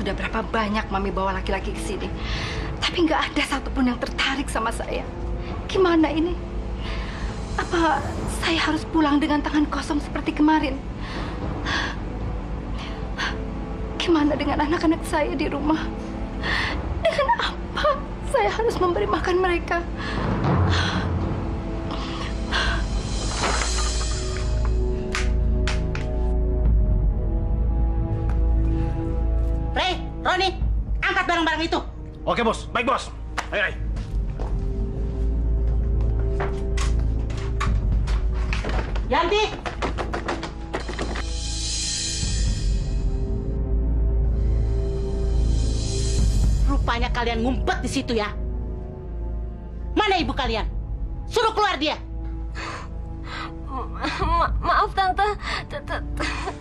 sudah berapa banyak Mami bawa laki-laki ke sini. Tapi nggak ada satupun yang tertarik sama saya. Gimana ini? Apa saya harus pulang dengan tangan kosong seperti kemarin? Gimana dengan anak-anak saya di rumah? Dengan apa saya harus memberi makan mereka? Roni, angkat barang-barang itu. Oke, Bos. Baik, Bos. Ayo, ayo. Yanti. Rupanya kalian ngumpet di situ ya. Mana ibu kalian? Suruh keluar dia. Maaf Tante,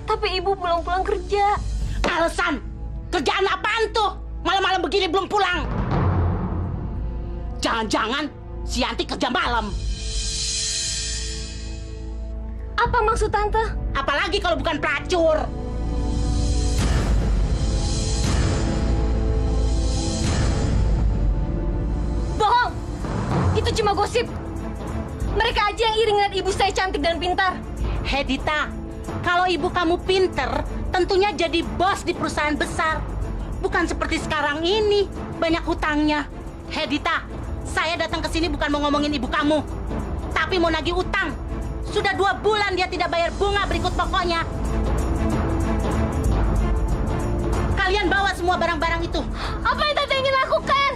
tapi Ibu pulang-pulang kerja. Alasan? Kerjaan apaan tuh? Malam-malam begini belum pulang. Jangan-jangan si Yanti kerja malam. Apa maksud Tante? Apalagi kalau bukan pelacur. Bohong! Itu cuma gosip. Mereka aja yang iri ngeliat ibu saya cantik dan pintar. Hedita, kalau ibu kamu pinter, tentunya jadi bos di perusahaan besar. Bukan seperti sekarang ini, banyak hutangnya. Hedita, saya datang ke sini bukan mau ngomongin ibu kamu, tapi mau nagih utang. Sudah 2 bulan dia tidak bayar bunga berikut pokoknya. Kalian bawa semua barang-barang itu. Apa yang Tante ingin lakukan?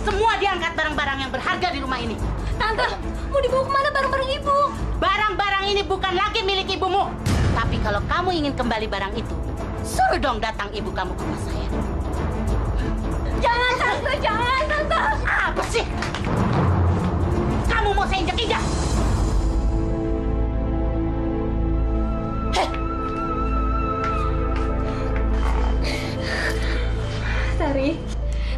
Semua diangkat barang-barang yang berharga di rumah ini. Tante, mau dibawa kemana barang-barang ibu? Barang-barang ini bukan lagi milik ibumu. Tapi kalau kamu ingin kembali barang itu, suruh dong datang ibu kamu ke rumah saya. Jangan Tante, jangan Tante. Apa sih? Kamu mau saya injak-injak? Sari,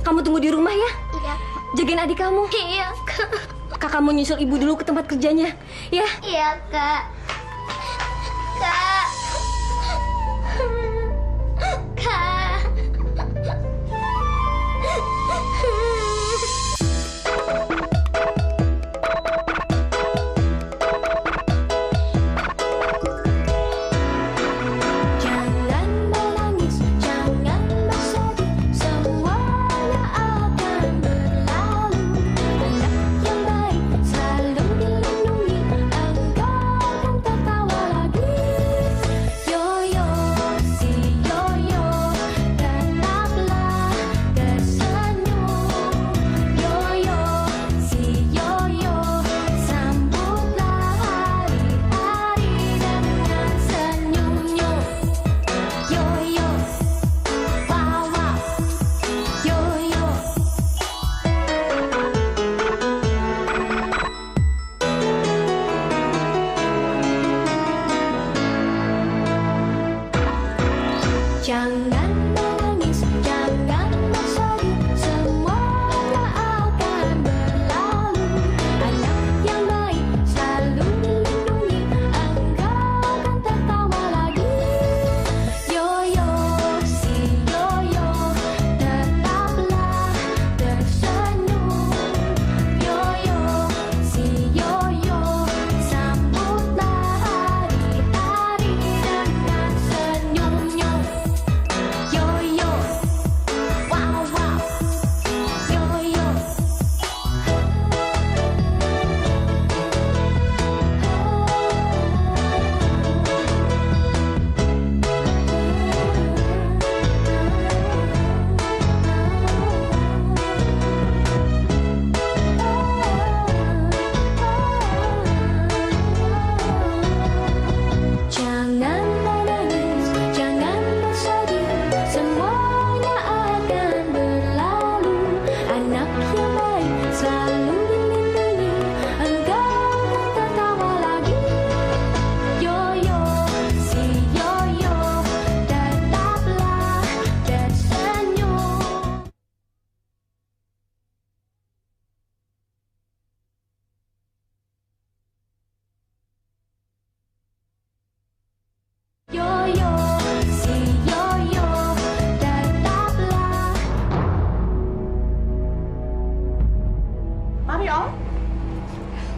kamu tunggu di rumah ya. Iya. Jagain adik kamu. Iya, Kak. Kakak mau nyusul ibu dulu ke tempat kerjanya, ya? Iya, Kak. Kak. Kak. Jangan menangis, jangan bersedih, semuanya akan berlalu. Anak yang baik selalu dilindungi, engkau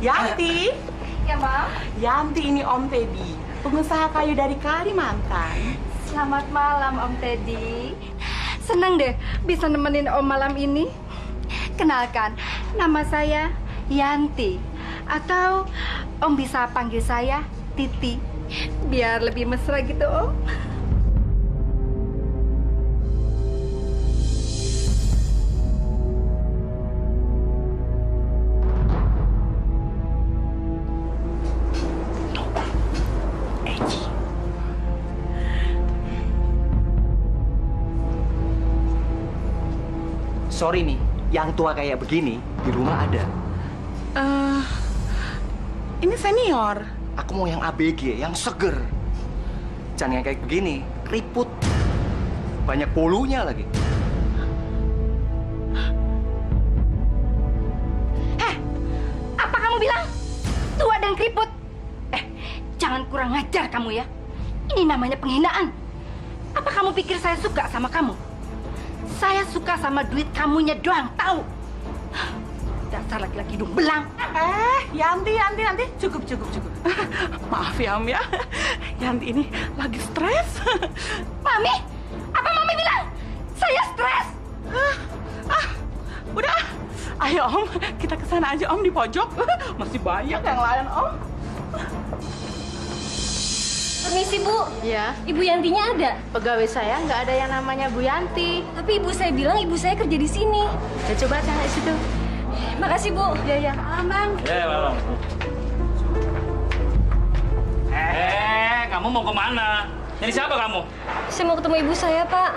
Yanti. Ya, Mam. Yanti, ini Om Teddy, pengusaha kayu dari Kalimantan. Selamat malam, Om Teddy. Senang deh bisa nemenin Om malam ini. Kenalkan, nama saya Yanti. Atau Om bisa panggil saya Titi. Biar lebih mesra gitu, Om. Sorry nih, yang tua kayak begini di rumah ada. Ini senior. Aku mau yang ABG, yang seger. Jangan yang kayak begini, keriput. Banyak polunya lagi. Apa kamu bilang? Tua dan keriput? Jangan kurang ngajar kamu ya. Ini namanya penghinaan. Apa kamu pikir saya suka sama kamu? Saya suka sama duit kamunya doang, tahu? Dasar laki-laki hidung belang. Yanti, cukup. Maaf ya, Om ya. Yanti ini lagi stres. Mami, apa Mami bilang? Saya stres. Udah. Ayo Om, kita ke sana aja Om di pojok. Masih banyak yang lain Om. Permisi, Bu. Ya, Ibu Yantinya ada? pegawai saya nggak ada yang namanya Bu Yanti. Tapi ibu saya bilang ibu saya kerja di sini. Ya, coba cari situ. Makasih, Bu. Ya. Bang. Ya, Bang. Kamu mau kemana? Jadi siapa kamu? Saya mau ketemu ibu saya, Pak.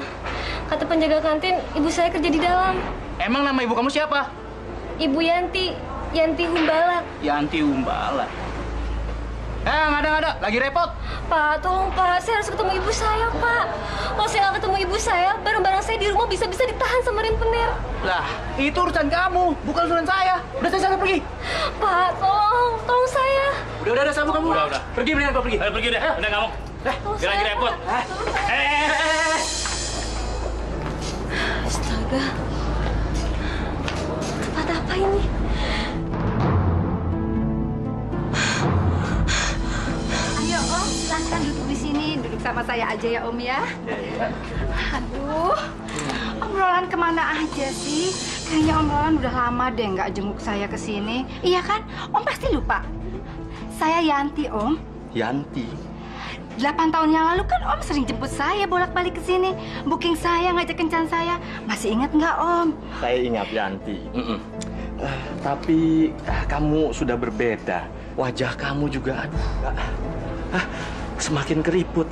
Kata penjaga kantin, ibu saya kerja di dalam. Emang nama ibu kamu siapa? Ibu Yanti, Yanti Humbalak. Yanti Umbala. Nggak ada. Lagi repot. Pak, tolong Pak, saya harus ketemu ibu saya, Pak. Kalau saya nggak ketemu ibu saya, barang-barang saya di rumah bisa-bisa ditahan sama rentenir. Lah, itu urusan kamu, bukan urusan saya. Udah saya pergi. Pak, tolong saya. Udah, sabu kamu. Udah. Pergi, mendingan kau pergi. Ayo pergi deh, udah kamu. Biar lagi repot. Astaga. Tempat apa ini? Ayo Om, silahkan duduk di sini. Duduk sama saya aja ya Om ya. Aduh, obrolan kemana aja sih? Kayaknya Om Roland udah lama deh nggak jenguk saya ke sini. Iya kan? Om pasti lupa. Saya Yanti Om. Yanti. 8 tahun yang lalu kan Om sering jemput saya bolak-balik ke sini. Booking saya, ngajak kencan saya. Masih ingat nggak Om? Saya ingat Yanti. Tapi kamu sudah berbeda. Wajah kamu juga, semakin keriput.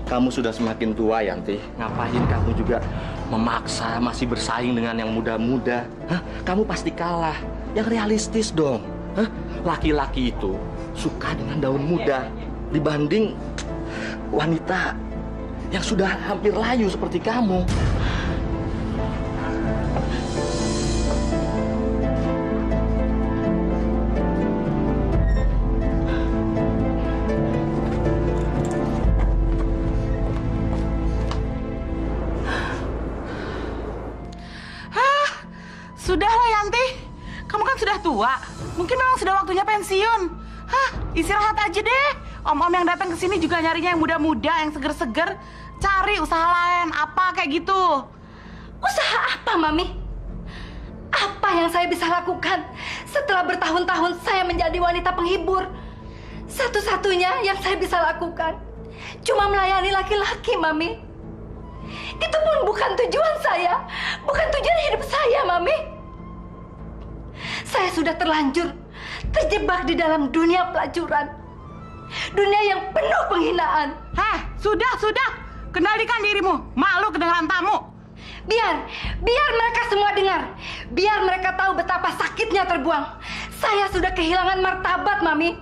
Kamu sudah semakin tua, Yanti. Ngapain kamu juga memaksa masih bersaing dengan yang muda-muda? Kamu pasti kalah. Yang realistis dong. Laki-laki itu suka dengan daun muda dibanding wanita yang sudah hampir layu seperti kamu. Sudahlah Yanti, kamu kan sudah tua. Mungkin memang sudah waktunya pensiun. Istirahat aja deh. Om-om yang datang ke sini juga nyarinya yang muda-muda, yang seger-seger. Cari usaha lain, apa kayak gitu. Usaha apa, Mami? Apa yang saya bisa lakukan setelah bertahun-tahun saya menjadi wanita penghibur? Satu-satunya yang saya bisa lakukan cuma melayani laki-laki, Mami. Itu pun bukan tujuan saya, bukan tujuan hidup saya, Mami. Saya sudah terlanjur terjebak di dalam dunia pelacuran. Dunia yang penuh penghinaan. Sudah. Kendalikan dirimu. Malu kedengaran tamu. Biar mereka semua dengar. Biar mereka tahu betapa sakitnya terbuang. Saya sudah kehilangan martabat, Mami.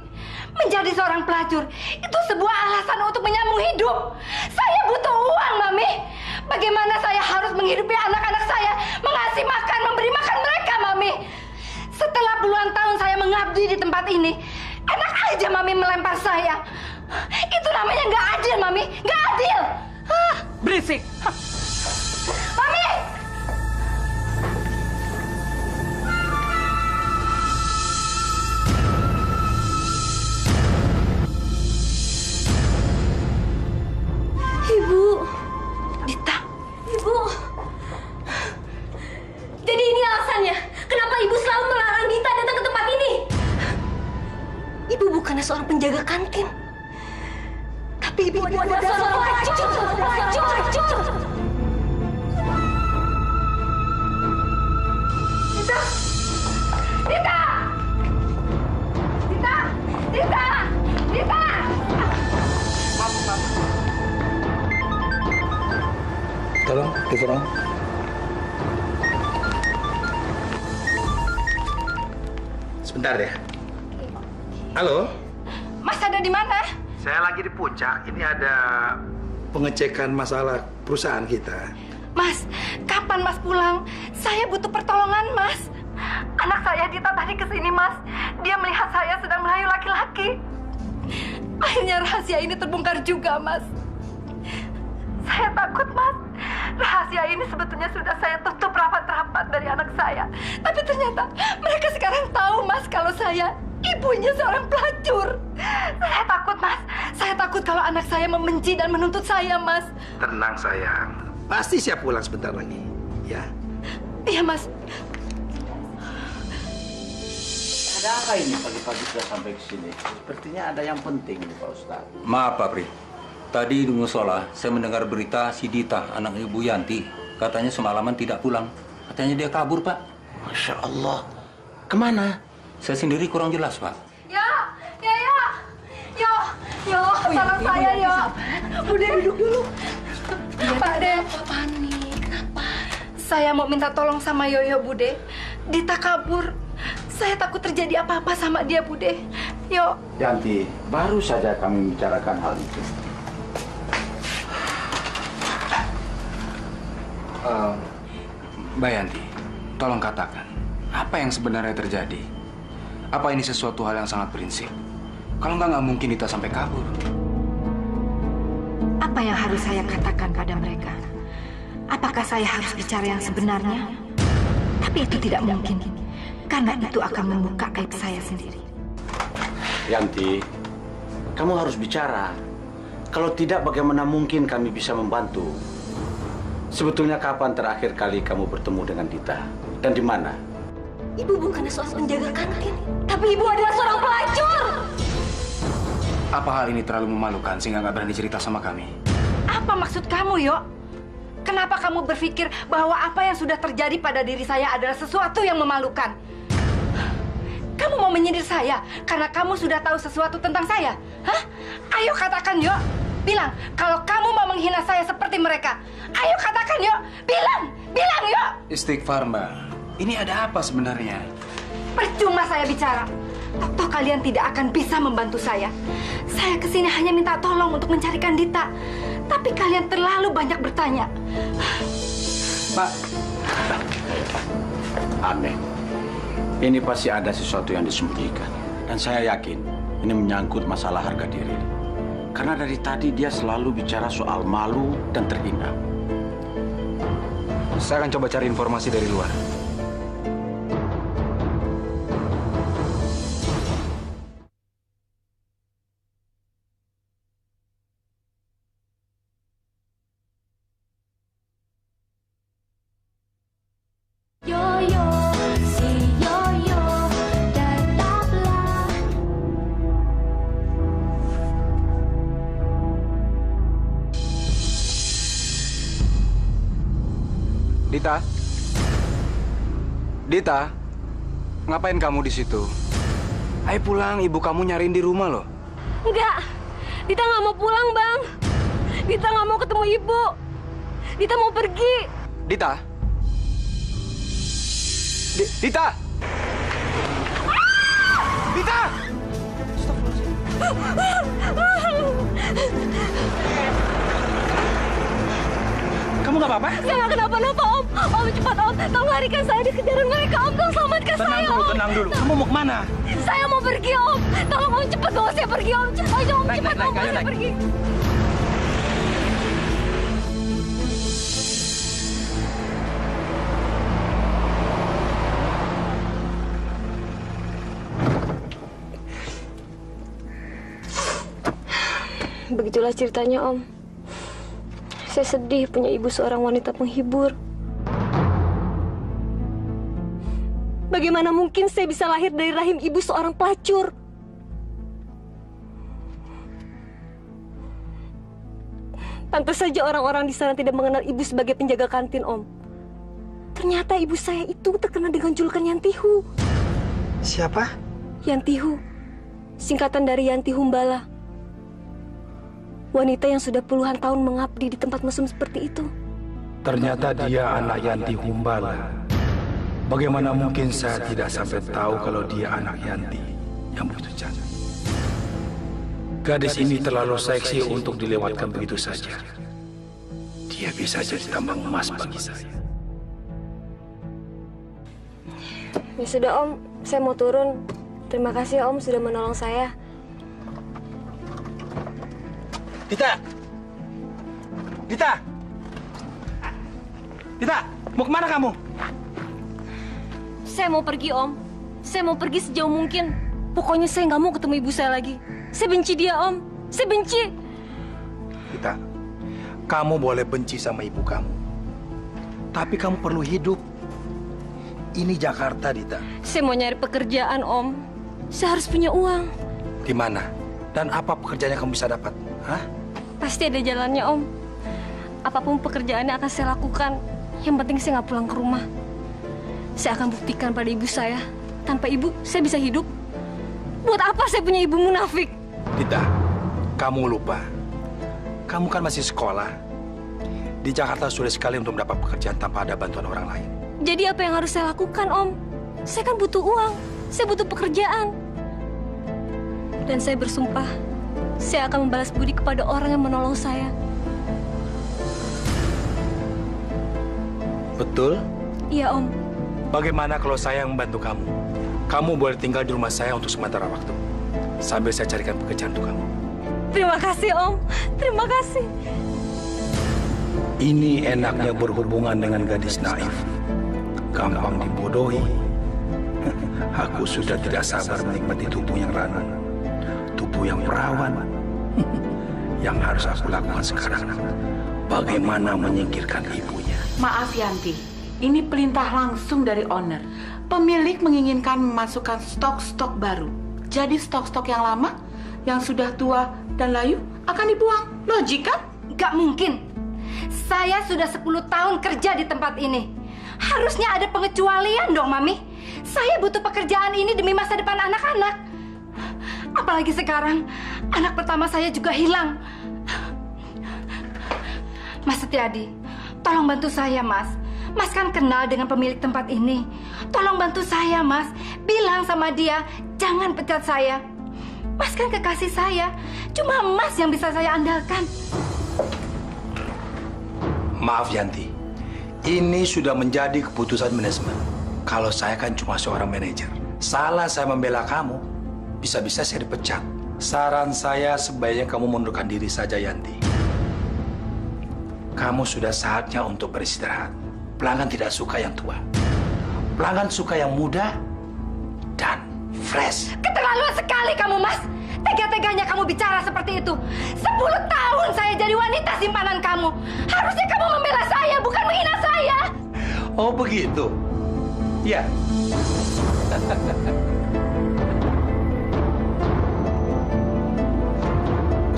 Menjadi seorang pelacur itu sebuah alasan untuk menyambung hidup. Saya butuh uang, Mami. Bagaimana saya harus menghidupi anak-anak saya, mengasih makan, memberi makan mereka, Mami. Setelah puluhan tahun saya mengabdi di tempat ini, enak aja Mami melempar saya. Itu namanya nggak adil, Mami. Nggak adil. Berisik. Mami! seorang penjaga kantin. Tapi ibu adalah seorang pelacur. Dita! Tolong, diterong. Sebentar ya. Halo? Mas ada di mana? Saya lagi di puncak. Ini ada pengecekan masalah perusahaan kita. Mas, kapan Mas pulang? Saya butuh pertolongan, Mas. Anak saya Dita tadi kesini, Mas. Dia melihat saya sedang merayu laki-laki. Akhirnya rahasia ini terbongkar juga, Mas. Saya takut, Mas. Rahasia ini sebetulnya sudah saya tutup rapat-rapat dari anak saya. Tapi ternyata mereka sekarang tahu, Mas, kalau saya ibunya seorang pelacur. Saya takut, Mas. Saya takut kalau anak saya membenci dan menuntut saya, Mas. Tenang, sayang. Pasti siap pulang sebentar lagi. Ya. Iya, Mas. Ada apa ini pagi-pagi sudah sampai ke sini? Sepertinya ada yang penting nih, Pak Ustadz. Maaf, Pak Pri. Tadi di musola, saya mendengar berita si Dita, anak Ibu Yanti. Katanya semalaman tidak pulang. Katanya dia kabur, Pak. Masya Allah. Kemana? Saya sendiri kurang jelas, Pak. Yo, tolong saya, Yo. Udah duduk dulu. Pak De. Panik, kenapa? Saya mau minta tolong sama Yoyo, Bude. Dita kabur. Saya takut terjadi apa-apa sama dia, Bude. Yo. Yanti, baru saja kami bicarakan hal itu. Mbak Yanti, tolong katakan, apa yang sebenarnya terjadi? Apa ini sesuatu hal yang sangat prinsip? Kalau nggak mungkin Dita sampai kabur. Apa yang harus saya katakan pada mereka? Apakah saya harus bicara yang sebenarnya? Tapi itu tidak mungkin, karena itu akan membuka aib saya sendiri. Yanti, kamu harus bicara. Kalau tidak, bagaimana mungkin kami bisa membantu? Sebetulnya kapan terakhir kali kamu bertemu dengan Dita? Dan di mana? Ibu bukanlah seorang penjaga kantin, tapi ibu adalah seorang pelacur. Apa hal ini terlalu memalukan sehingga nggak berani cerita sama kami? Apa maksud kamu, Yo? Kenapa kamu berpikir bahwa apa yang sudah terjadi pada diri saya adalah sesuatu yang memalukan? Kamu mau menyindir saya karena kamu sudah tahu sesuatu tentang saya? Hah? Ayo katakan, Yo. Bilang kalau kamu mau menghina saya seperti mereka. Ayo katakan, Yo. Bilang, Yo. Istighfar, Mbak. Ini ada apa sebenarnya? Percuma saya bicara. Toh kalian tidak akan bisa membantu saya. Saya kesini hanya minta tolong untuk mencarikan Dita. Tapi kalian terlalu banyak bertanya. Pak. Aneh. Ini pasti ada sesuatu yang disembunyikan. Dan saya yakin ini menyangkut masalah harga diri. Karena dari tadi dia selalu bicara soal malu dan terhina. Saya akan coba cari informasi dari luar. Yoyo, si Yoyo, tetaplah. Dita, ngapain kamu di situ? Ayo pulang, ibu kamu nyariin di rumah loh. Enggak, Dita nggak mau pulang, Bang. Dita nggak mau ketemu ibu. Dita mau pergi. Dita? Dita! Dita! Kamu nggak apa-apa? Saya nggak kenapa-napa, Om. Om, cepat, Om. Tolong larikan saya di kejaran mereka, Om. Tolong selamatkan saya, Om. Tenang dulu. Kamu mau kemana? Saya mau pergi, Om. Tolong, Om, cepat bawa saya pergi, Om. Cepat aja, Om. Cepat, Om, bawa saya pergi. Begitulah ceritanya, Om. Saya sedih punya ibu seorang wanita penghibur. Bagaimana mungkin saya bisa lahir dari rahim ibu seorang pelacur? Pantas saja orang-orang di sana tidak mengenal ibu sebagai penjaga kantin, Om. Ternyata ibu saya itu terkenal dengan julukan Yantihu. Siapa? Yantihu, singkatan dari Yanti Humbala. Wanita yang sudah puluhan tahun mengabdi di tempat mesum seperti itu. Ternyata dia anak Yanti Humbala. Bagaimana mungkin saya tidak sampai tahu kalau dia anak Yanti yang begitu cantik. Gadis ini terlalu seksi untuk dilewatkan begitu saja. Dia bisa jadi tambang emas bagi saya. Ya sudah, Om, saya mau turun. Terima kasih, Om, sudah menolong saya. Dita! Dita! Dita, mau kemana kamu? Saya mau pergi, Om. Saya mau pergi sejauh mungkin. Pokoknya saya nggak mau ketemu ibu saya lagi. Saya benci dia, Om. Saya benci. Dita, kamu boleh benci sama ibu kamu. Tapi kamu perlu hidup. Ini Jakarta, Dita. Saya mau nyari pekerjaan, Om. Saya harus punya uang. Di mana? Dan apa pekerjaan yang kamu bisa dapat? Hah? Pasti ada jalannya, Om. Apapun pekerjaannya akan saya lakukan. Yang penting saya nggak pulang ke rumah. Saya akan buktikan pada ibu saya. Tanpa ibu, saya bisa hidup. Buat apa saya punya ibu munafik? Dita, kamu lupa. Kamu kan masih sekolah. Di Jakarta sulit sekali untuk mendapat pekerjaan tanpa ada bantuan orang lain. Jadi apa yang harus saya lakukan, Om? Saya kan butuh uang. Saya butuh pekerjaan. Dan saya bersumpah, saya akan membalas budi kepada orang yang menolong saya. Betul? Iya, Om. Bagaimana kalau saya yang membantu kamu? Kamu boleh tinggal di rumah saya untuk sementara waktu. Sambil saya carikan pekerjaan untuk kamu. Terima kasih, Om. Terima kasih. Ini enaknya berhubungan dengan gadis naif. Gampang dibodohi. Aku sudah tidak sabar menikmati tubuh yang ranum. Tubuh yang perawan. Yang harus aku lakukan sekarang, bagaimana menyingkirkan ibunya. Maaf Yanti, ini perintah langsung dari owner. Pemilik menginginkan memasukkan stok-stok baru. Jadi stok-stok yang lama, yang sudah tua dan layu akan dibuang. Logik kan? Gak mungkin. Saya sudah 10 tahun kerja di tempat ini. Harusnya ada pengecualian dong, Mami. Saya butuh pekerjaan ini demi masa depan anak-anak. Apalagi sekarang, anak pertama saya juga hilang. Mas Setiadi, tolong bantu saya, Mas. Mas kan kenal dengan pemilik tempat ini. Tolong bantu saya, Mas. Bilang sama dia, jangan pecat saya. Mas kan kekasih saya. Cuma Mas yang bisa saya andalkan. Maaf Yanti, ini sudah menjadi keputusan manajemen. Kalau saya kan cuma seorang manajer. Salah saya membela kamu, bisa-bisa saya dipecat. Saran saya sebaiknya kamu mundurkan diri saja, Yanti. Kamu sudah saatnya untuk beristirahat. Pelanggan tidak suka yang tua. Pelanggan suka yang muda dan fresh. Keterlaluan sekali kamu, Mas. Tega-teganya kamu bicara seperti itu. 10 tahun saya jadi wanita simpanan kamu. Harusnya kamu membela saya, bukan menghina saya. Oh begitu? Ya.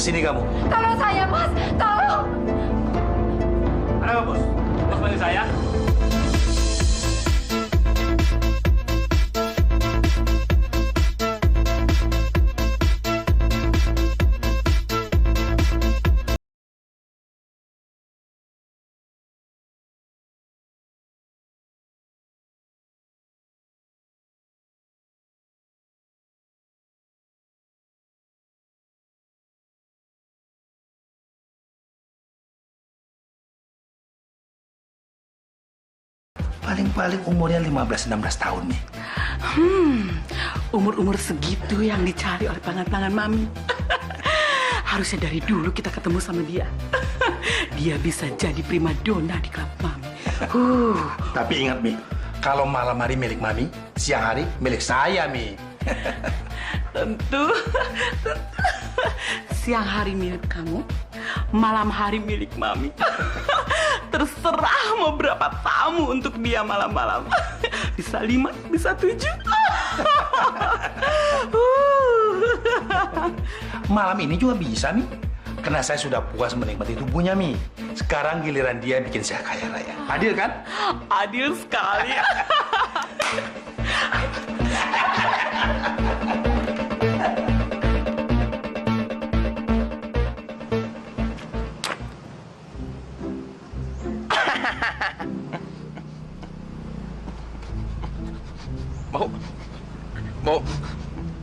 Sini kamu. Tolong saya, Mas. Tolong. Ada apa, Bos? Bos panggil saya? Paling-paling umurnya 15-16 tahun nih. Umur-umur segitu yang dicari oleh pelanggan-pelanggan Mami. Harusnya dari dulu kita ketemu sama dia. Dia bisa jadi primadona di klub Mami. Tapi ingat, Mi, kalau malam hari milik Mami, siang hari milik saya, Mi. Tentu. Siang hari milik kamu, malam hari milik Mami. Terserah mau berapa tamu untuk dia malam-malam. Bisa 5, bisa 7. Malam ini juga bisa, Mi. Karena saya sudah puas menikmati tubuhnya, Mi. Sekarang giliran dia bikin saya kaya raya. Adil kan? Adil sekali.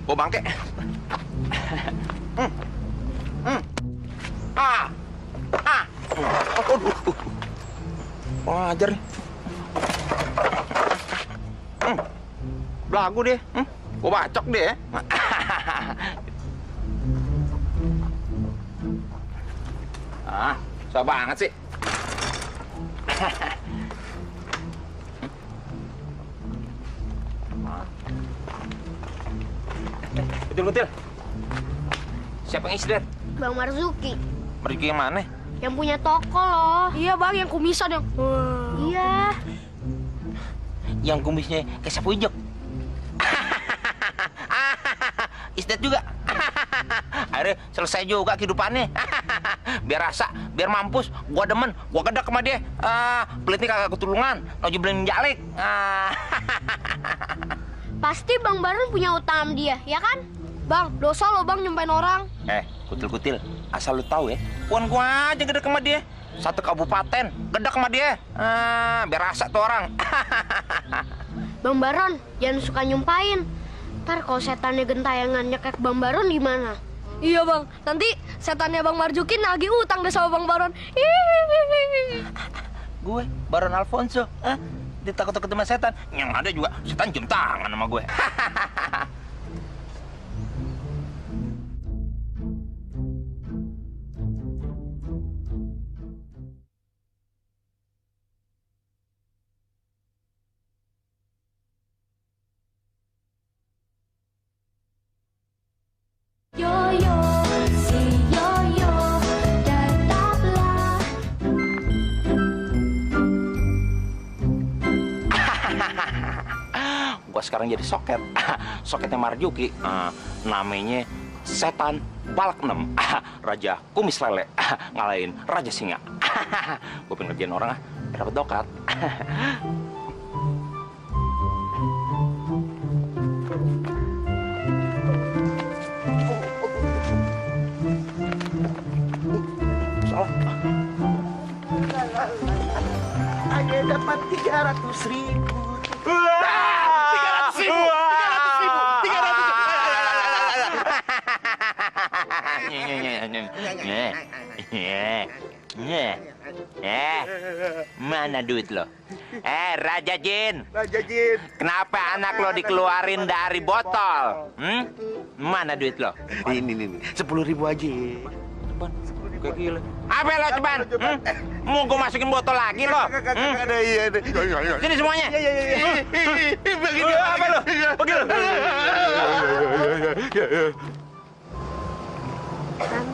Bau bangke. Aduh. Wajar nih. Belagu deh. Gua bacok deh. Susah banget sih. Betul. Siapa yang isi, Der? Bang Marzuki. Marzuki yang mana? Yang punya toko loh. Iya bang, yang kumisan yang. Iya. Yang kumisnya kayak sapu hijau. Isdet juga. Akhirnya selesai juga kehidupannya. Biar rasa, biar mampus. Gua demen, gua gedak sama dia. Pelitnya kagak ketulungan, nojo beli jalik. Pasti Bang Baron punya utang sama dia, ya kan? Bang, dosa lo bang nyumpain orang. Kutil-kutil, asal lu tahu ya, puan gua aja gedek sama dia. Satu kabupaten, gedek sama dia. Biar rasa tuh orang. Bang Baron, jangan suka nyumpain. Ntar kalau setannya gentayangan nyekek Bang Baron gimana? Iya bang, nanti setannya Bang Marzuki nagih utang deh sama Bang Baron. Gue, Baron Alfonso, ditakut-takut sama setan. Yang ada juga setan cium tangan sama gue. Yoyo, si Yoyo, tetaplah. Gua sekarang jadi soket. Soketnya Marzuki. Namanya Setan Balak 6. Raja Kumis Lele. Ngalahin Raja Singa. Gua pengen ngerjain orang biar dapet dokat. Hanya dapat 300.000. 300.000. Mana duit lo? Raja Jin. Raja Jin. Kenapa anak lo dikeluarin dari botol? Mana duit lo? Ini 10.000 aja. Kayak gila. Apa lo ceban? Mau gue masukin botol lagi lo? Ada iya. Sini semuanya. Begini apa lo? Begini.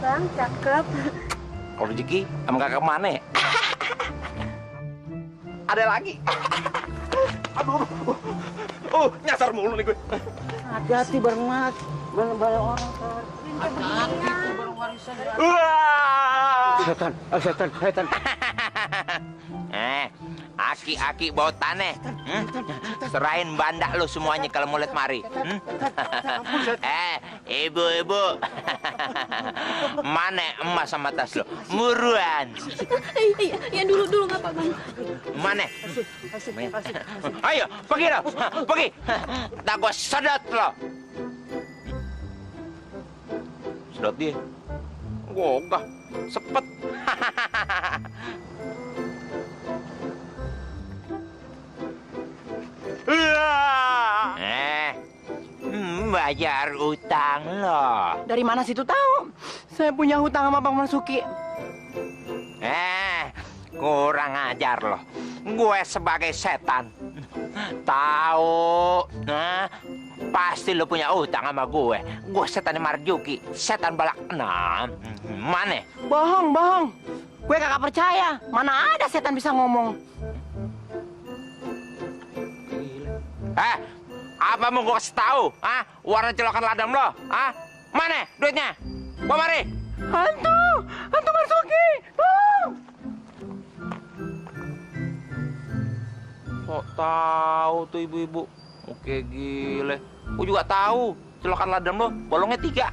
Bang, cakep. Kalau rezeki sama kakak mana? Ada lagi. Aduh. Nyasar mulu nih gue. Hati-hati bareng mas. Banyak orang. Hati-hati bareng warisan. Setan. Aki-aki bawa tanah. Serahin bandak lo semuanya kalau mau lihat mari. Ibu-ibu. Mana emas sama tas lo? Muruan. Iya dulu nggak apa bang. Mana? Ayo, pergi lo. Pergi. Tak gua sedot lo. Sedot dia. Gogah. Sepet. Bayar utang lo. Dari mana situ tahu? Saya punya hutang sama Bang Marzuki. Kurang ajar lo. Gue sebagai setan tahu, pasti lo punya utang sama gue. Gue setan Marzuki, setan Balak 6. Mana? Bohong. Gue kagak percaya. Mana ada setan bisa ngomong. Apa mau gue kasih tahu? Warna celokan ladam lo? Mana duitnya? Bawa mari. Hantu! Hantu Marzuki! Kok tahu tuh ibu-ibu? Oke gile. Gua juga tahu. Celokan ladang lo bolongnya 3.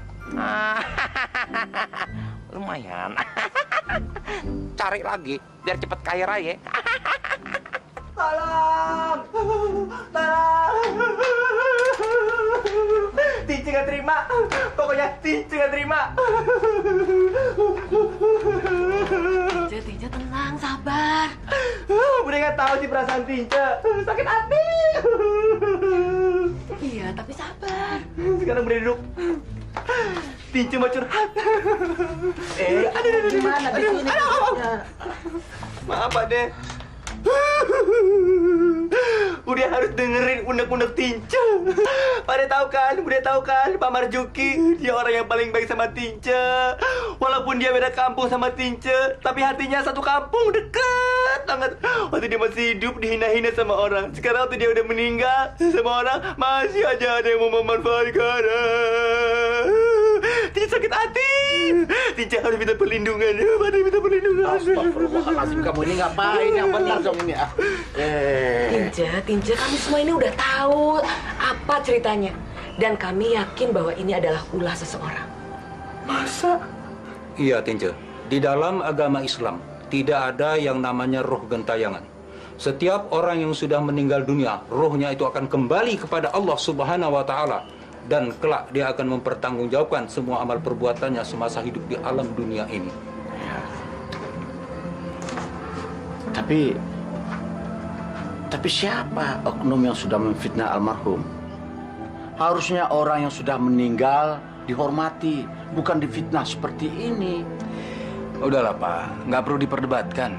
Lumayan. Cari lagi biar cepet kaya raya. Tolong! Tolong! Tinci nggak terima. Pokoknya Tinci nggak terima. Tince tenang, sabar. Budi nggak tahu sih perasaan Tince. Sakit hati. Iya, tapi sabar. Sekarang Budi duduk. Tince mau curhat. Aduh, gimana di sini? Maaf, Pak De. Udah harus dengerin unek-unek Tince. Pada tahu kan Pak Marzuki, dia orang yang paling baik sama Tince. Walaupun dia beda kampung sama Tince, tapi hatinya satu kampung, dekat banget. Waktu dia masih hidup dihina-hina sama orang. Sekarang waktu dia udah meninggal sama orang, masih aja ada yang mau memanfaatkan. Tince sakit hati. Tince harus minta perlindungan. Pada minta perlindungan. Astagfirullahaladzim, kamu ini ngapain? Yang benar dong ini. Tince, kami semua ini udah tahu apa ceritanya. Dan kami yakin bahwa ini adalah ulah seseorang. Masa? Iya, Tince. Di dalam agama Islam, tidak ada yang namanya roh gentayangan. Setiap orang yang sudah meninggal dunia, rohnya itu akan kembali kepada Allah Subhanahu wa Ta'ala. Dan kelak dia akan mempertanggungjawabkan semua amal perbuatannya semasa hidup di alam dunia ini. Tapi siapa oknum yang sudah memfitnah almarhum? Harusnya orang yang sudah meninggal dihormati, bukan difitnah seperti ini. Udahlah, Pak. Nggak perlu diperdebatkan.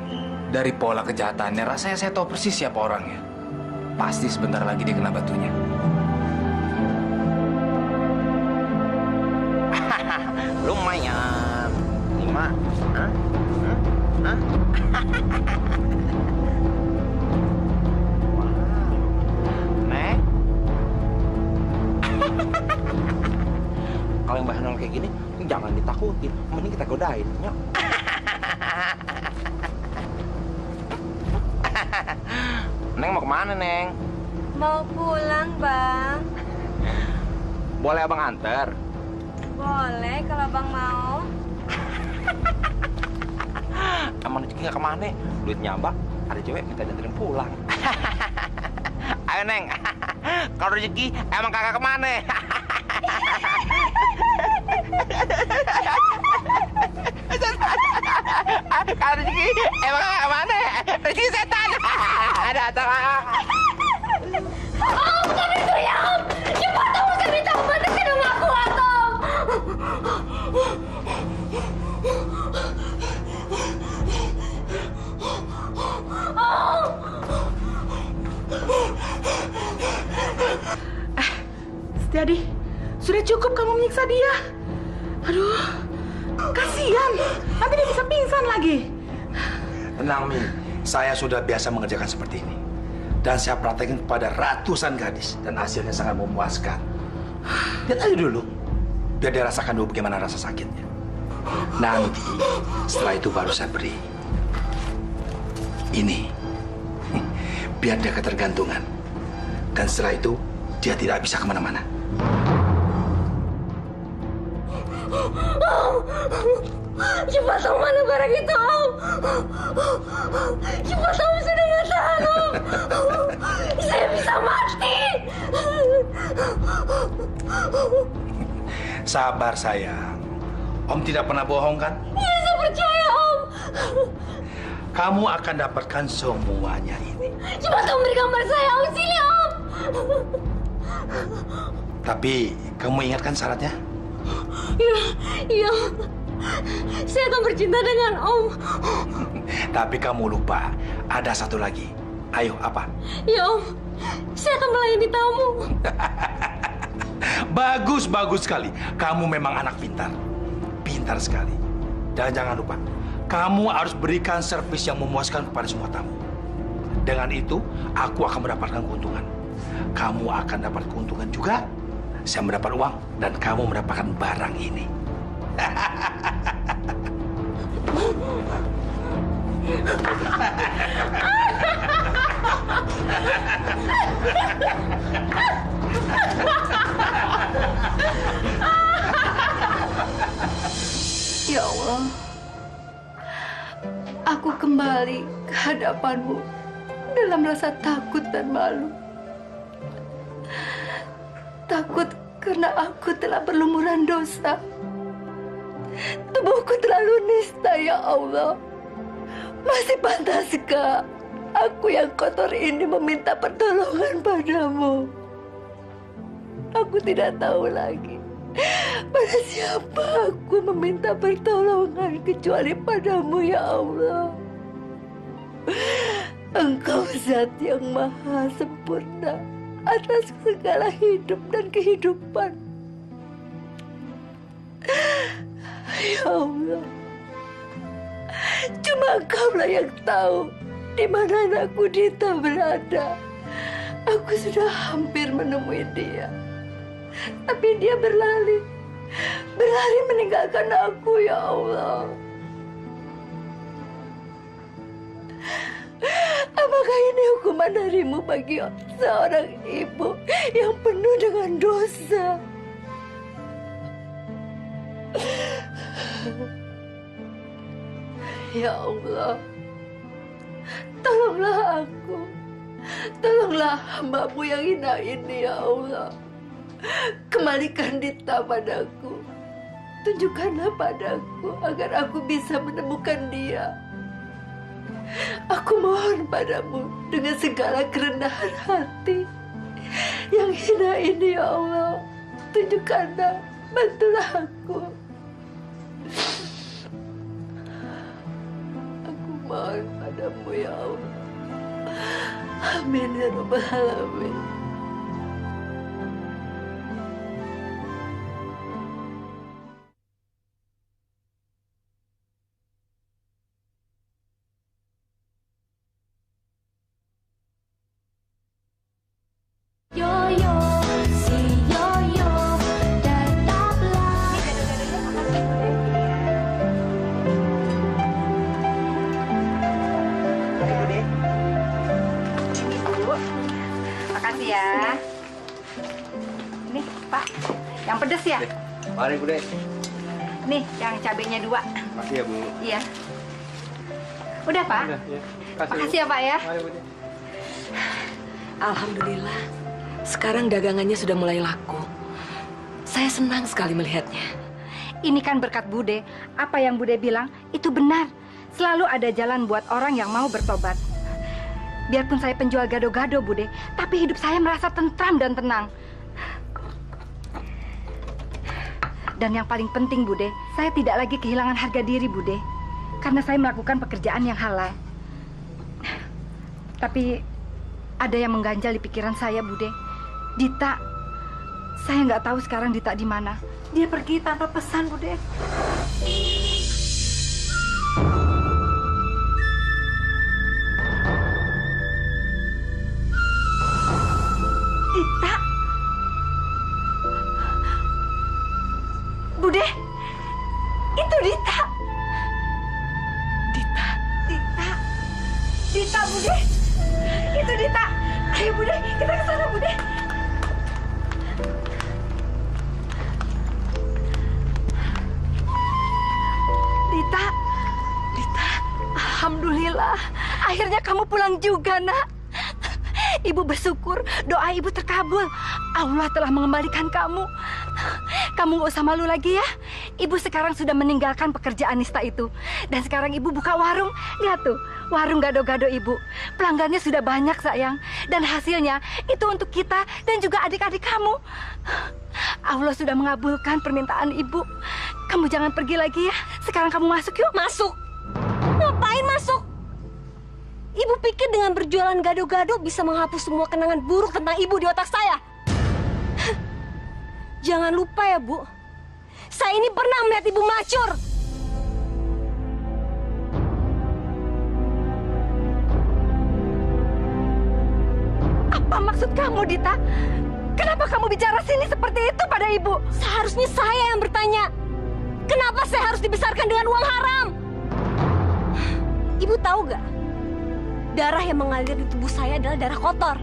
Dari pola kejahatannya, rasanya saya tahu persis siapa orangnya. Pasti sebentar lagi dia kena batunya. Lumayan. 5. Hah? Nek. Kalau yang bahan kayak gini, jangan ditakutin. Mending kita godain. Nyok. Neng mau kemana, Neng? Mau pulang, Bang. Boleh abang anter? Boleh kalau Bang mau. Emang rezeki nggak kemana? Duit nyambak, ada cewek minta dianterin pulang. Ayo, Neng. Kalau rezeki emang kagak kemana? Kalau rezeki emang kagak kemana? Rezeki setan. Ada atau? Om, kami itu ya, Om. Cepat, Om, kami tahu mana kedua aku, Om. Setiadi, sudah cukup kamu menyiksa dia. Aduh, kasihan. Nanti dia bisa pingsan lagi. Tenang, Min. Saya sudah biasa mengerjakan seperti ini. Dan saya praktekin kepada ratusan gadis. Dan hasilnya sangat memuaskan. Lihat aja dulu. Biar dia rasakan dulu bagaimana rasa sakitnya. Nanti, setelah itu baru saya beri. Ini. Biar dia ketergantungan. Dan setelah itu, dia tidak bisa kemana-mana. Cepat, Om, mana barang itu, Om. Cepat, Om, sudah nggak tahan, Om. Saya bisa mati. Sabar, sayang. Om tidak pernah bohong, kan? Ya, saya percaya, Om. Kamu akan dapatkan semuanya ini. Cepat, Om, beri gambar saya, Om. Sini, Om. Tapi, kamu ingatkan syaratnya? Iya. Saya akan bercinta dengan Om. Tapi kamu lupa, ada satu lagi. Ayo, apa? Ya, Om. Saya akan melayani tamu. Bagus, bagus sekali. Kamu memang anak pintar. Pintar sekali. Dan jangan lupa, kamu harus berikan servis yang memuaskan kepada semua tamu. Dengan itu, aku akan mendapatkan keuntungan. Kamu akan dapat keuntungan juga. Saya mendapat uang dan kamu mendapatkan barang ini. Ya Allah, aku kembali ke hadapanmu dalam rasa takut dan malu. Takut karena aku telah berlumuran dosa. Tubuhku terlalu nista, ya Allah. Masih pantaskah aku yang kotor ini meminta pertolongan padamu? Aku tidak tahu lagi pada siapa aku meminta pertolongan kecuali padamu, ya Allah. Engkau zat yang maha sempurna atas segala hidup dan kehidupan. Ya Allah, cuma Engkaulah yang tahu di mana anakku Dita berada. Aku sudah hampir menemui dia, tapi dia berlari meninggalkan aku, ya Allah. Apakah ini hukuman darimu bagi seorang ibu yang penuh dengan dosa? Ya Allah, tolonglah aku. Tolonglah hamba-Mu yang hina ini, ya Allah. Kembalikan Dita padaku. Tunjukkanlah padaku agar aku bisa menemukan dia. Aku mohon padamu dengan segala kerendahan hati yang hina ini, ya Allah. Tunjukkanlah, bantulah aku. Aku mohon padamu, ya Allah. Amin ya Rabbal Alamin. Ya. Ini, Pak. Yang pedes ya? Mari, Bude. Nih, yang cabenya 2. Makasih ya, Bu. Iya. Udah, Pak? Udah, ya. Makasih ya, Pak ya. Mari, Bude. Alhamdulillah, sekarang dagangannya sudah mulai laku. Saya senang sekali melihatnya. Ini kan berkat Bude. Apa yang Bude bilang itu benar. Selalu ada jalan buat orang yang mau bertobat. Biarpun saya penjual gado-gado, Bude, tapi hidup saya merasa tentram dan tenang. Dan yang paling penting, Bude, saya tidak lagi kehilangan harga diri, Bude. Karena saya melakukan pekerjaan yang halal. Tapi ada yang mengganjal di pikiran saya, Bude. Dita, saya nggak tahu sekarang Dita di mana. Dia pergi tanpa pesan, Bude. Dita, Bude, itu Dita. Dita, Bude, itu Dita. Ayo, Bude, kita ke sana, Bude. Dita, alhamdulillah, akhirnya kamu pulang juga, Nak. Ibu bersyukur doa ibu terkabul. Allah telah mengembalikan kamu. Kamu gak usah malu lagi ya. Ibu sekarang sudah meninggalkan pekerjaan nista itu. Dan sekarang ibu buka warung. Lihat tuh, warung gado-gado ibu. Pelanggannya sudah banyak, sayang. Dan hasilnya itu untuk kita dan juga adik-adik kamu. Allah sudah mengabulkan permintaan ibu. Kamu jangan pergi lagi ya. Sekarang kamu masuk yuk. Masuk? Ngapain masuk? Ibu pikir dengan berjualan gado-gado bisa menghapus semua kenangan buruk tentang ibu di otak saya? Jangan lupa ya, Bu. Saya ini pernah melihat ibu macur. Apa maksud kamu, Dita? Kenapa kamu bicara sini seperti itu pada ibu? Seharusnya saya yang bertanya. Kenapa saya harus dibesarkan dengan uang haram? Ibu tahu gak? Darah yang mengalir di tubuh saya adalah darah kotor.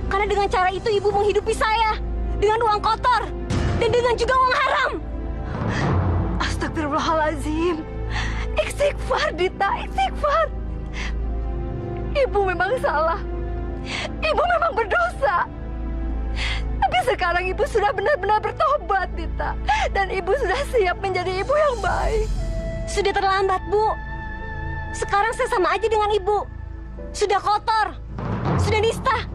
Karena dengan cara itu ibu menghidupi saya dengan uang kotor dan dengan juga uang haram. Astagfirullahaladzim. Istighfar, Dita, istighfar. Ibu memang salah. Ibu memang berdosa. Tapi sekarang ibu sudah benar-benar bertobat, Dita. Dan ibu sudah siap menjadi ibu yang baik. Sudah terlambat, Bu. Sekarang saya sama aja dengan ibu. Sudah kotor. Sudah nista.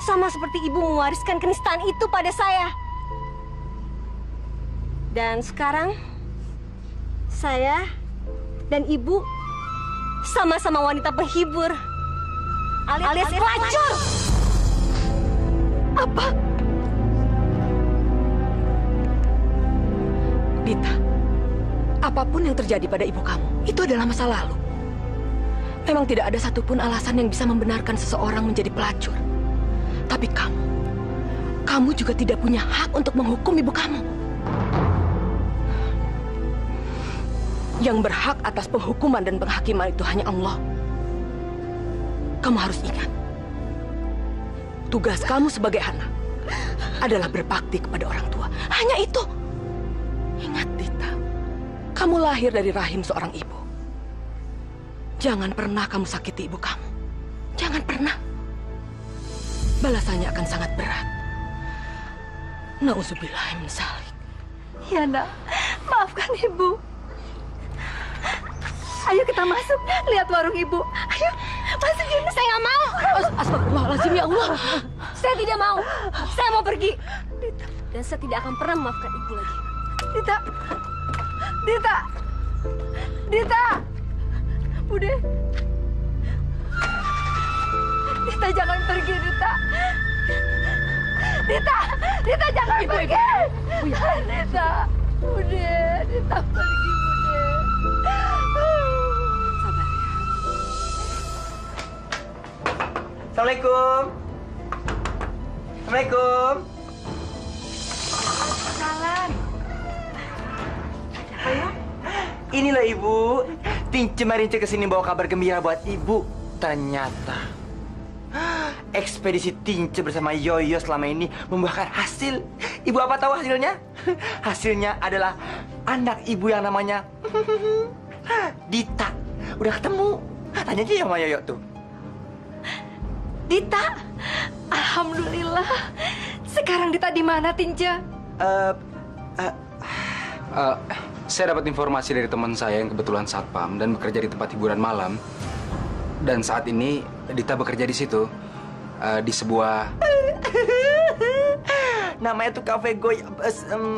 Sama seperti ibu mewariskan kenistaan itu pada saya. Dan sekarang saya dan ibu sama-sama wanita penghibur alias pelacur. Apa? Dita, apapun yang terjadi pada ibu kamu, itu adalah masa lalu. Memang tidak ada satupun alasan yang bisa membenarkan seseorang menjadi pelacur. Tapi kamu juga tidak punya hak untuk menghukum ibu kamu. Yang berhak atas penghukuman dan penghakiman itu hanya Allah. Kamu harus ingat, tugas kamu sebagai anak adalah berbakti kepada orang tua. Hanya itu. Ingat, Dita, kamu lahir dari rahim seorang ibu. Jangan pernah kamu sakiti ibu kamu. Jangan pernah. Balasannya akan sangat berat. Nauzubillah min dzalik. Ya, Nak. Maafkan ibu. Ayo kita masuk, lihat warung ibu. Ayo, masuk ini. Saya nggak mau. Astagfirullahaladzim, ya Allah. Saya tidak mau. Saya mau pergi. Dan saya tidak akan pernah memaafkan ibu lagi. Dita. Dita. Dita. Bude. Dita jangan pergi, Dita. Dita. Dita jangan pergi. Dita. Bude. Dita pergi, Bude. Sabar ya. Assalamualaikum. Assalamualaikum. Salam. Ada apa ya? Inilah ibu. Tince Marince kesini bawa kabar gembira buat ibu. Ternyata ekspedisi Tince bersama Yoyo selama ini membuahkan hasil. Ibu apa tahu hasilnya? Hasilnya adalah anak ibu yang namanya Dita. Udah ketemu. Tanya aja sama Yoyo tuh. Dita. Alhamdulillah. Sekarang Dita di mana, Tince? Saya dapat informasi dari teman saya yang kebetulan satpam dan bekerja di tempat hiburan malam. Dan saat ini Dita bekerja di situ, di sebuah... Namanya tuh Cafe Goy,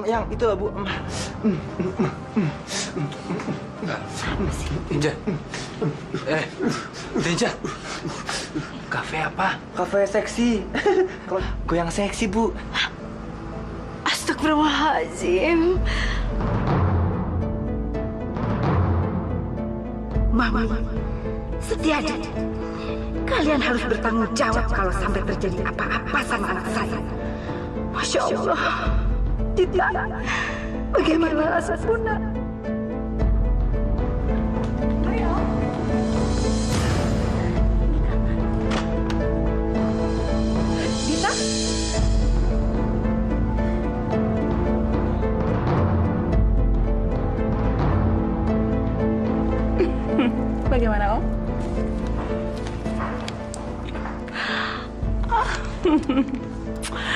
yang itu lah, Bu. Tinja. Tinja. Kafe apa? Kafe seksi. Goyang seksi, Bu. Astagfirullahaladzim. Mama, Setiadi, kalian harus bertanggung jawab kalau sampai terjadi apa-apa sama anak saya. Masya Allah. Dita, bagaimana rasa Bunda? Dita? Bagaimana, Om?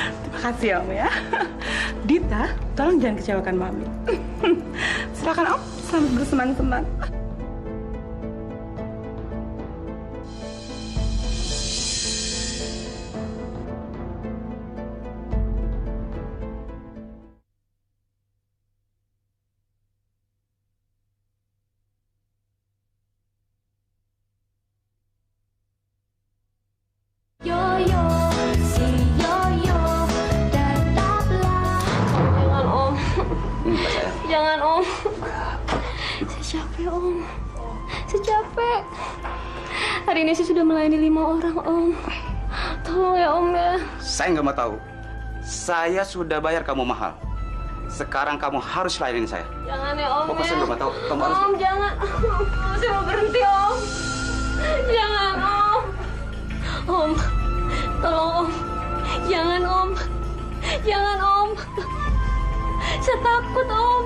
Terima kasih, Om ya. Dita, tolong jangan kecewakan Mami. Silakan, Om. Selamat bersenang-senang. Yoyo, si Yoyo, tetaplah. Jangan, Om. Jangan, Om. Saya capek, Om. Saya capek. Hari ini saya sudah melayani 5 orang, Om. Tolong ya, Om ya. Saya nggak mau tahu. Saya sudah bayar kamu mahal. Sekarang kamu harus layanin saya. Jangan ya Om. Pokoknya ya. saya nggak tahu. Kamu harus. Om, jangan. Saya mau berhenti Om. Jangan Om. Om, tolong Om. Jangan Om. Jangan Om. Saya takut Om.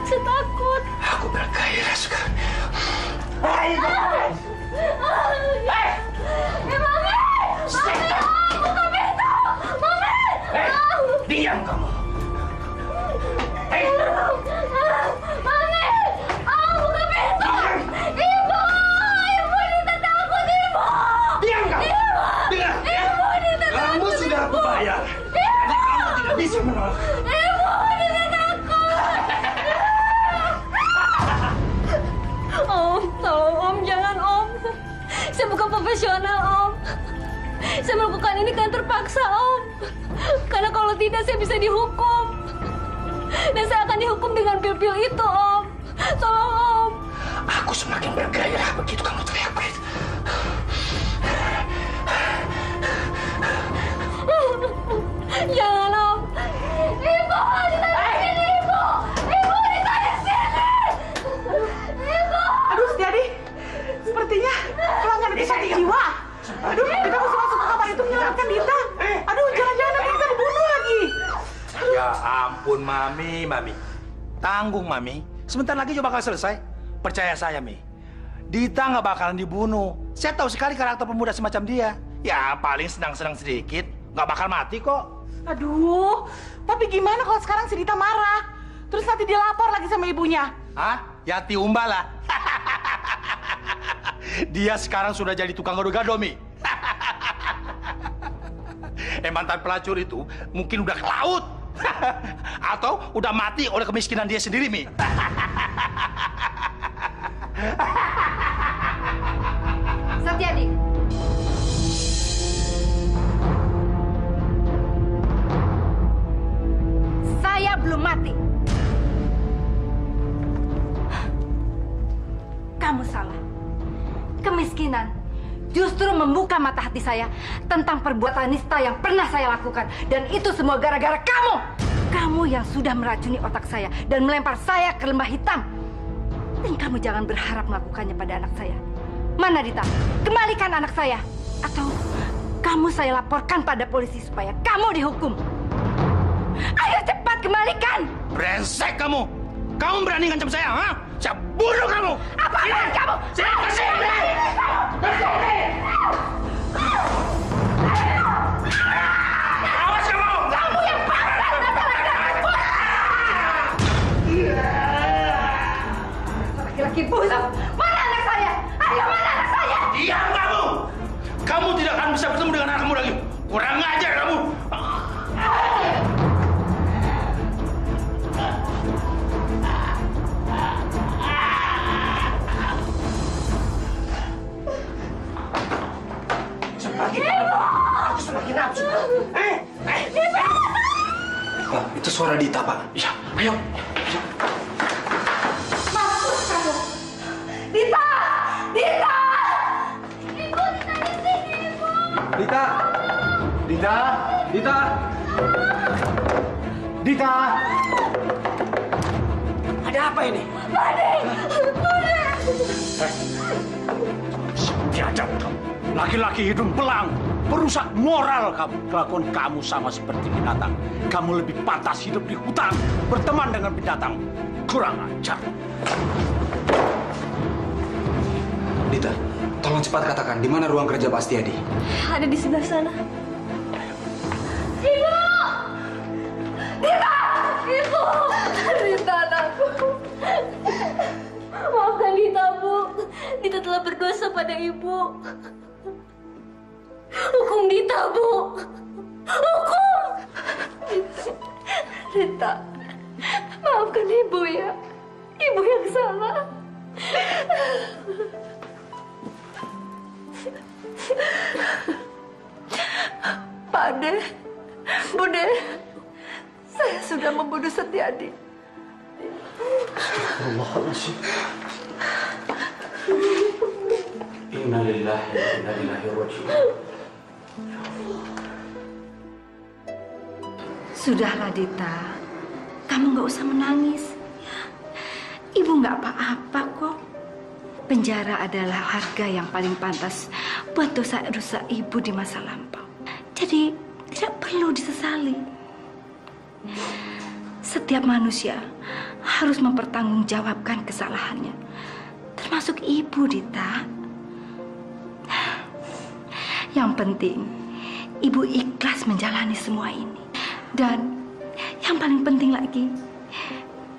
Saya takut. Aku bergairah sekarang. Hei, guys! Hei! Mami! Mami! Buka pintu! Mami! Hei, diam kamu. Hei! Mami! Buka pintu! Ibu! Ibu ini takut, Ibu! Diam kamu! Ibu! Dengar, ya? Ibu ini takut! Kamu sudah aku bayar. Ibu! Kamu tidak bisa menolak. Ibu ini takut! Om, tolong Om, jangan Om. Saya bukan profesional Om. Saya melakukan ini kan terpaksa Om. Karena kalau tidak saya bisa dihukum. Dan saya akan dihukum dengan pil-pil itu Om. Tolong Om. Aku semakin bergairah begitu kamu teriak begitu. Jangan Om. Ibu, ditarik sini Ibu. Ibu, ditarik sini. Ibu. Aduh, Setiadi. Sepertinya pelanggan itu sakit jiwa. Aduh, kita mesti masuk ke kamar itu menyelamatkan Dita. Aduh, jangan-jangan nanti kita dibunuh lagi. Ya ampun, Mami. Tanggung, Mami. Sebentar lagi juga bakal selesai. Percaya saya, Mi. Dita nggak bakalan dibunuh. Saya tahu sekali karakter pemuda semacam dia. Ya, paling senang-senang sedikit. Nggak bakal mati kok. Aduh, tapi gimana kalau sekarang si Dita marah? Terus nanti dia lapor lagi sama ibunya. Hah? Yati Umba lah. Dia sekarang sudah jadi tukang gado-gado, Mi. Mantan pelacur itu mungkin udah ke laut. Atau udah mati oleh kemiskinan dia sendiri, Mi. Setiadi. Saya belum mati. Kamu salah. Kemiskinan justru membuka mata hati saya tentang perbuatan nista yang pernah saya lakukan. Dan itu semua gara-gara kamu. Kamu yang sudah meracuni otak saya dan melempar saya ke lembah hitam. Dan kamu jangan berharap melakukannya pada anak saya. Mana Dita? Kembalikan anak saya. Atau kamu saya laporkan pada polisi supaya kamu dihukum. Ayo cepat kembalikan. Brengsek kamu. Kamu berani ngancam saya, ha? Saya bunuh kamu. Apaan kamu? Saya kesini. Awas kamu. Kamu yang paksa laki-laki busuk. Mana anak saya? Ayo, mana anak saya? Diam kamu. Kamu tidak akan bisa bertemu dengan anak kamu lagi. Kurang ajar kamu. Aku semakin nafsu. Pak, itu suara Dita, Pak. Ya, ayo. Masuk kamu. Dita! Dita! Ibu, Dita di sini, Ibu. Dita! Dita! Dita! Dita! Ada apa ini? Bade! Bade! Biadab kamu. Laki-laki hidung belang. Perusak moral kamu. Kelakuan kamu sama seperti binatang. Kamu lebih pantas hidup di hutan. Berteman dengan binatang. Kurang ajar. Dita, tolong cepat katakan, di mana ruang kerja Pak Setiadi? Ada di sebelah sana. Ibu! Dita! Ibu! Dita, anakku. Maafkan Dita, Bu. Dita telah berdosa pada Ibu. Hukum Dita, Bu. Hukum! Dita, maafkan Ibu ya. Ibu yang salah. Pak Ade, Bude, saya sudah membunuh Setiadi. Astagfirullahaladzim. Innalillahi wa inna ilaihi raji'un. Sudahlah Dita, kamu kamu nggak usah menangis. Ya, ibu nggak apa-apa kok. Penjara adalah harga yang paling pantas buat dosa-dosa ibu di masa lampau. Jadi tidak perlu disesali. Setiap manusia harus mempertanggungjawabkan kesalahannya, termasuk ibu, Dita. Yang penting, ibu ikhlas menjalani semua ini. Dan yang paling penting lagi,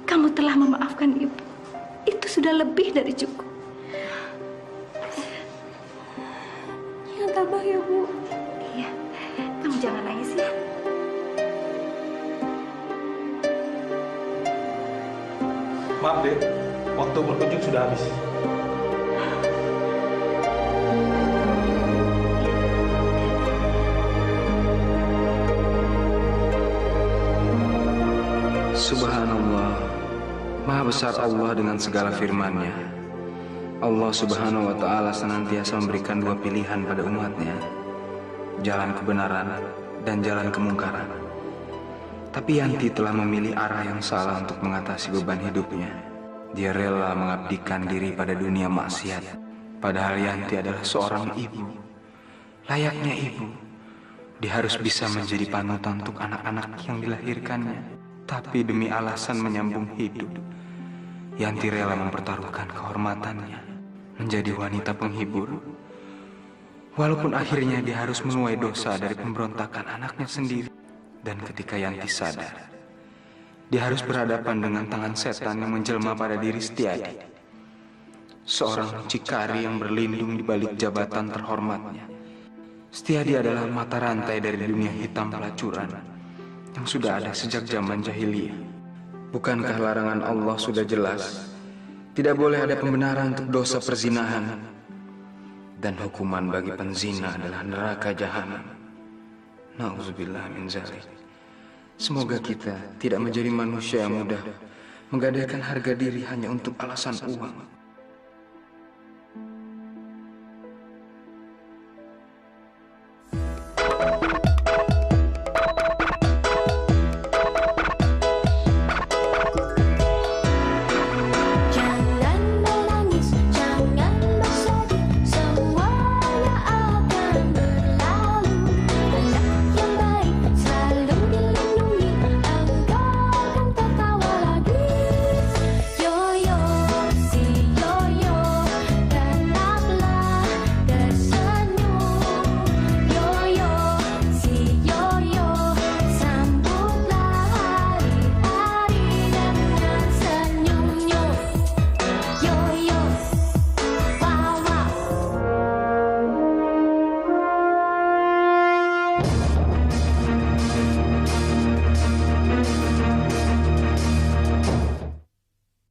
kamu telah memaafkan ibu. Itu sudah lebih dari cukup. Yang tabah ya, Bu. Iya, kamu jangan nangis ya. Maaf, Dek. Waktu berkunjung sudah habis. Subhanallah, Maha besar Allah dengan segala firman-Nya. Allah Subhanahu wa Ta'ala senantiasa memberikan dua pilihan pada umatnya, jalan kebenaran dan jalan kemungkaran. Tapi Yanti telah memilih arah yang salah untuk mengatasi beban hidupnya. Dia rela mengabdikan diri pada dunia maksiat. Padahal Yanti adalah seorang ibu. Layaknya ibu, dia harus bisa menjadi panutan untuk anak-anak yang dilahirkannya. Tapi demi alasan menyambung hidup, Yanti rela mempertaruhkan kehormatannya menjadi wanita penghibur. Walaupun akhirnya dia harus menuai dosa dari pemberontakan anaknya sendiri. Dan ketika Yanti sadar, dia harus berhadapan dengan tangan setan yang menjelma pada diri Setiadi, seorang mucikari yang berlindung di balik jabatan terhormatnya. Setiadi adalah mata rantai dari dunia hitam pelacuran yang sudah ada sejak zaman jahiliyah. Bukankah larangan Allah sudah jelas? Tidak boleh ada pembenaran untuk dosa perzinahan. Dan hukuman bagi penzina adalah neraka jahanam. Nauzubillah min zalik. Semoga kita tidak menjadi manusia yang mudah menggadaikan harga diri hanya untuk alasan uang.